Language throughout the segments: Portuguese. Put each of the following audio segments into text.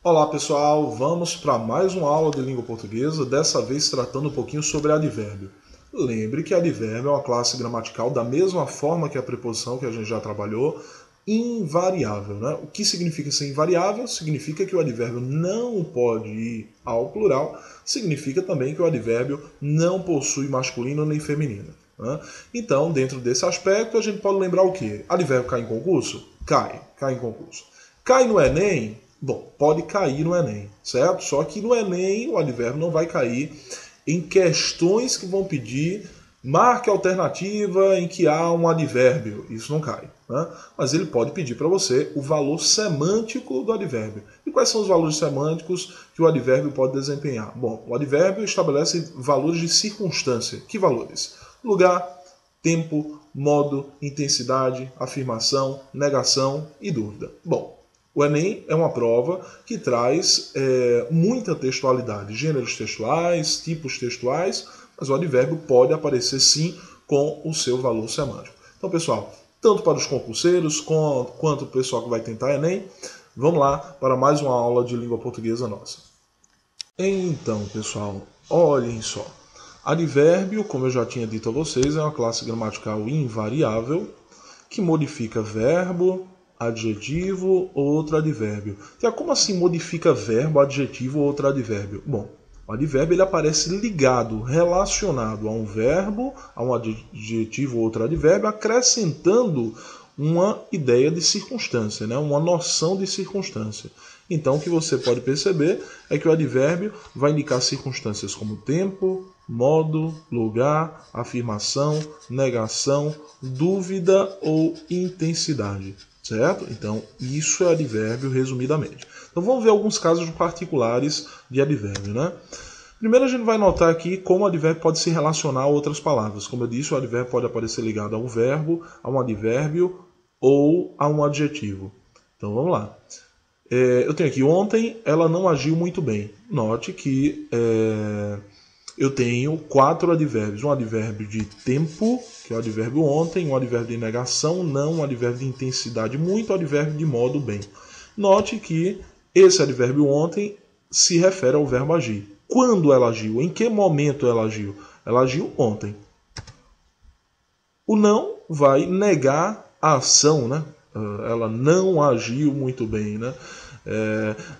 Olá pessoal, vamos para mais uma aula de língua portuguesa, dessa vez tratando um pouquinho sobre advérbio. Lembre que advérbio é uma classe gramatical da mesma forma que a preposição que a gente já trabalhou, invariável. Né? O que significa ser invariável? Significa que o advérbio não pode ir ao plural, significa também que o advérbio não possui masculino nem feminino. Né? Então, dentro desse aspecto, a gente pode lembrar o quê? Advérbio cai em concurso? Cai em concurso. Cai no Enem? Bom, pode cair no Enem, certo? Só que no Enem o advérbio não vai cair em questões que vão pedir marque a alternativa em que há um advérbio. Isso não cai. Né? Mas ele pode pedir para você o valor semântico do advérbio. E quais são os valores semânticos que o advérbio pode desempenhar? Bom, o advérbio estabelece valores de circunstância. Que valores? Lugar, tempo, modo, intensidade, afirmação, negação e dúvida. Bom, o Enem é uma prova que traz muita textualidade, gêneros textuais, tipos textuais, mas o advérbio pode aparecer sim com o seu valor semântico. Então, pessoal, tanto para os concurseiros quanto o pessoal que vai tentar Enem, vamos lá para mais uma aula de língua portuguesa nossa. Então, pessoal, olhem só. Advérbio, como eu já tinha dito a vocês, é uma classe gramatical invariável que modifica verbo, adjetivo ou outro advérbio. Então, como assim modifica verbo, adjetivo ou outro advérbio? Bom, o advérbio ele aparece ligado, relacionado a um verbo, a um adjetivo ou outro advérbio, acrescentando uma ideia de circunstância, né? Uma noção de circunstância. Então, o que você pode perceber é que o advérbio vai indicar circunstâncias como tempo, modo, lugar, afirmação, negação, dúvida ou intensidade. Certo? Então, isso é advérbio resumidamente. Então, vamos ver alguns casos particulares de advérbio. Né? Primeiro, a gente vai notar aqui como o advérbio pode se relacionar a outras palavras. Como eu disse, o advérbio pode aparecer ligado a um verbo, a um advérbio ou a um adjetivo. Então, vamos lá. Eu tenho aqui, ontem ela não agiu muito bem. Note que eu tenho 4 advérbios. Um advérbio de tempo, que é o advérbio ontem, um advérbio de negação, não, um advérbio de intensidade, muito, um advérbio de modo, bem. Note que esse advérbio ontem se refere ao verbo agir. Quando ela agiu? Em que momento ela agiu? Ela agiu ontem. O não vai negar a ação, né? Ela não agiu muito bem, né?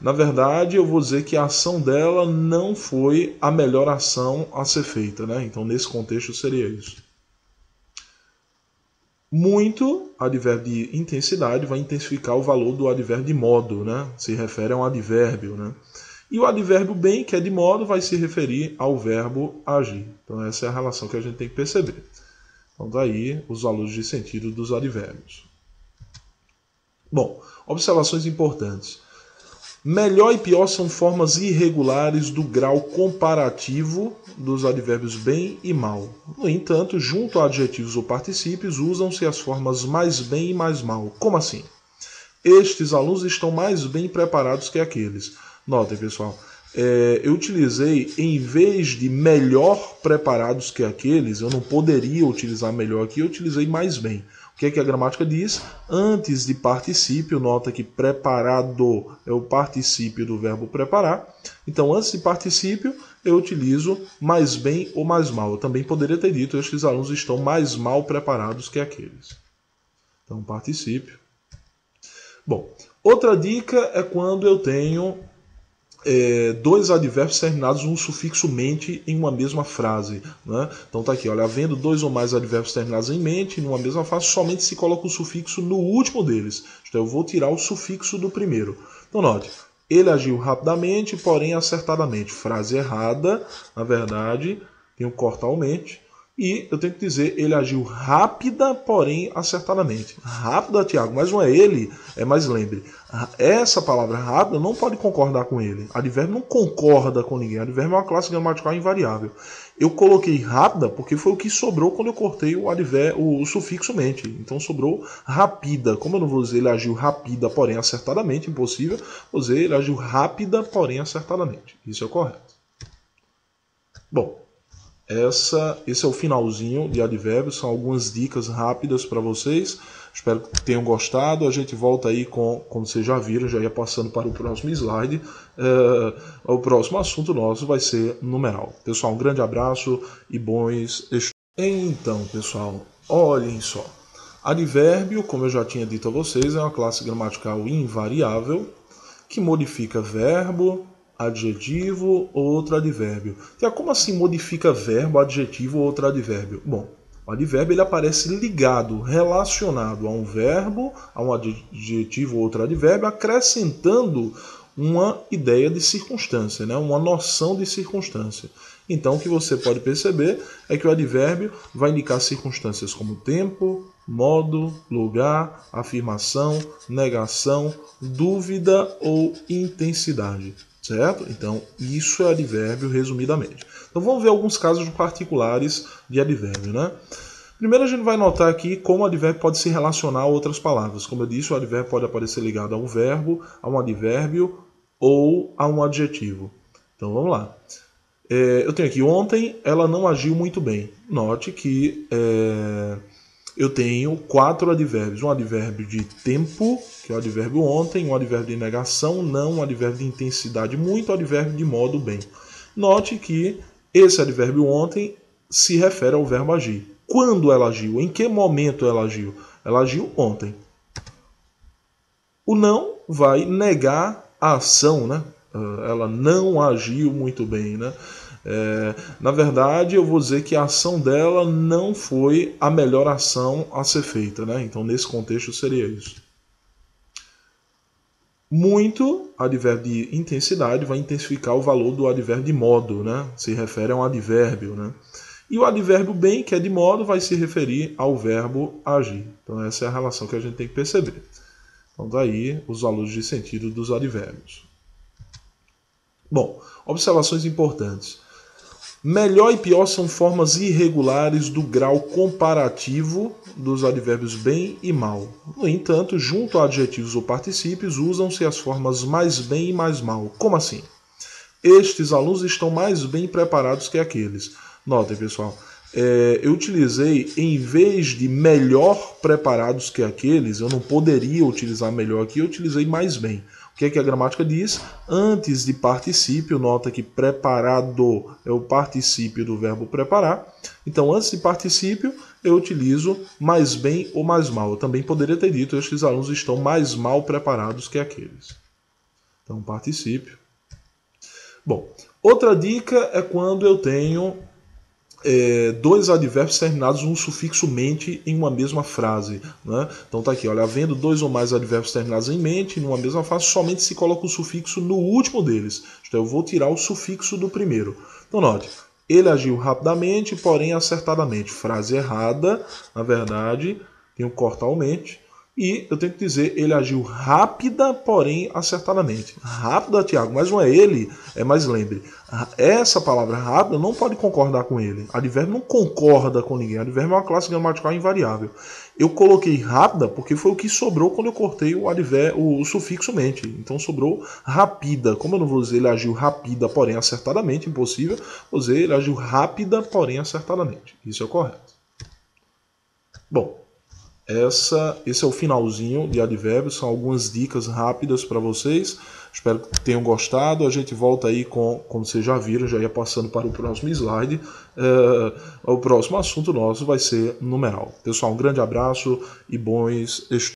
Na verdade, eu vou dizer que a ação dela não foi a melhor ação a ser feita, né? Então, nesse contexto, seria isso. Muito, advérbio de intensidade, vai intensificar o valor do advérbio de modo, né? Se refere a um advérbio, né? E o advérbio bem, que é de modo, vai se referir ao verbo agir. Então, essa é a relação que a gente tem que perceber. Então, daí os valores de sentido dos advérbios. Bom, observações importantes. Melhor e pior são formas irregulares do grau comparativo dos advérbios bem e mal. No entanto, junto a adjetivos ou particípios, usam-se as formas mais bem e mais mal. Como assim? Estes alunos estão mais bem preparados que aqueles. Notem, pessoal, eu utilizei, em vez de melhor preparados que aqueles, eu não poderia utilizar melhor aqui, eu utilizei mais bem. O que é que a gramática diz? Antes de particípio, nota que preparado é o particípio do verbo preparar. Então, antes de particípio, eu utilizo mais bem ou mais mal. Eu também poderia ter dito, estes alunos estão mais mal preparados que aqueles. Então, particípio. Bom, outra dica é quando eu tenho dois advérbios terminados num sufixo mente em uma mesma frase. Né? Então tá aqui, olha, havendo 2 ou mais advérbios terminados em mente numa mesma frase, somente se coloca o sufixo no último deles. Então eu vou tirar o sufixo do primeiro. Então note, ele agiu rapidamente, porém acertadamente. Frase errada, na verdade, tenho que cortar o mente. E eu tenho que dizer, ele agiu rápida, porém acertadamente. Rápida, Tiago, mas não é ele, mas lembre, essa palavra rápida não pode concordar com ele. Advérbio não concorda com ninguém. Advérbio é uma classe gramatical invariável. Eu coloquei rápida porque foi o que sobrou quando eu cortei o sufixo mente. Então sobrou rápida. Como eu não vou dizer ele agiu rápida, porém acertadamente, impossível, vou dizer ele agiu rápida, porém acertadamente. Isso é o correto. Bom, esse é o finalzinho de advérbios, são algumas dicas rápidas para vocês. Espero que tenham gostado. A gente volta aí com, como vocês já viram, já ia passando para o próximo slide. O próximo assunto nosso vai ser numeral. Pessoal, um grande abraço e bons estudos. Então, pessoal, olhem só. Advérbio, como eu já tinha dito a vocês, é uma classe gramatical invariável que modifica verbo, adjetivo ou outro advérbio. Então, como assim modifica verbo, adjetivo ou outro advérbio? Bom, o advérbio ele aparece ligado, relacionado a um verbo, a um adjetivo ou outro advérbio, acrescentando uma ideia de circunstância, né? Uma noção de circunstância. Então, o que você pode perceber é que o advérbio vai indicar circunstâncias como tempo, modo, lugar, afirmação, negação, dúvida ou intensidade, certo? Então, isso é advérbio resumidamente. Então, vamos ver alguns casos particulares de advérbio, né? Primeiro, a gente vai notar aqui como o advérbio pode se relacionar a outras palavras. Como eu disse, o advérbio pode aparecer ligado a um verbo, a um advérbio ou a um adjetivo. Então, vamos lá. Eu tenho aqui, ontem ela não agiu muito bem. Note que eu tenho 4 advérbios. Um advérbio de tempo, que é o advérbio ontem, um advérbio de negação, não, um advérbio de intensidade, muito, um advérbio de modo, bem. Note que esse advérbio ontem se refere ao verbo agir. Quando ela agiu? Em que momento ela agiu? Ela agiu ontem. O não vai negar a ação, né? Ela não agiu muito bem, né? Na verdade, eu vou dizer que a ação dela não foi a melhor ação a ser feita, né? Então, nesse contexto, seria isso. Muito, advérbio de intensidade, vai intensificar o valor do advérbio de modo, né? Se refere a um advérbio, né? E o advérbio bem, que é de modo, vai se referir ao verbo agir. Então, essa é a relação que a gente tem que perceber. Então, daí os valores de sentido dos advérbios. Bom, observações importantes. Melhor e pior são formas irregulares do grau comparativo dos advérbios bem e mal. No entanto, junto a adjetivos ou particípios, usam-se as formas mais bem e mais mal. Como assim? Estes alunos estão mais bem preparados que aqueles. Notem, pessoal, eu utilizei, em vez de melhor preparados que aqueles, eu não poderia utilizar melhor aqui, eu utilizei mais bem. O que é que a gramática diz? Antes de particípio, nota que preparado é o particípio do verbo preparar. Então, antes de particípio, eu utilizo mais bem ou mais mal. Eu também poderia ter dito, estes alunos estão mais mal preparados que aqueles. Então, particípio. Bom, outra dica é quando eu tenho dois advérbios terminados um sufixo mente em uma mesma frase, né? Então tá aqui, olha, havendo dois ou mais advérbios terminados em mente em uma mesma frase, somente se coloca o sufixo no último deles. Então eu vou tirar o sufixo do primeiro. Então note, ele agiu rapidamente, porém acertadamente. Frase errada, na verdade, tenho que cortar o mente. E eu tenho que dizer, ele agiu rápida, porém acertadamente. Rápida, Tiago, mas não é ele, é mais lembre. Essa palavra rápida não pode concordar com ele. Advérbio não concorda com ninguém. Advérbio é uma classe gramatical invariável. Eu coloquei rápida porque foi o que sobrou quando eu cortei o sufixo mente. Então sobrou rápida. Como eu não vou dizer ele agiu rápida, porém acertadamente, impossível. Vou dizer ele agiu rápida, porém acertadamente. Isso é o correto. Bom. Esse é o finalzinho de advérbios, são algumas dicas rápidas para vocês. Espero que tenham gostado. A gente volta aí com, como vocês já viram, já ia passando para o próximo slide. O próximo assunto nosso vai ser numeral. Pessoal, um grande abraço e bons estudos.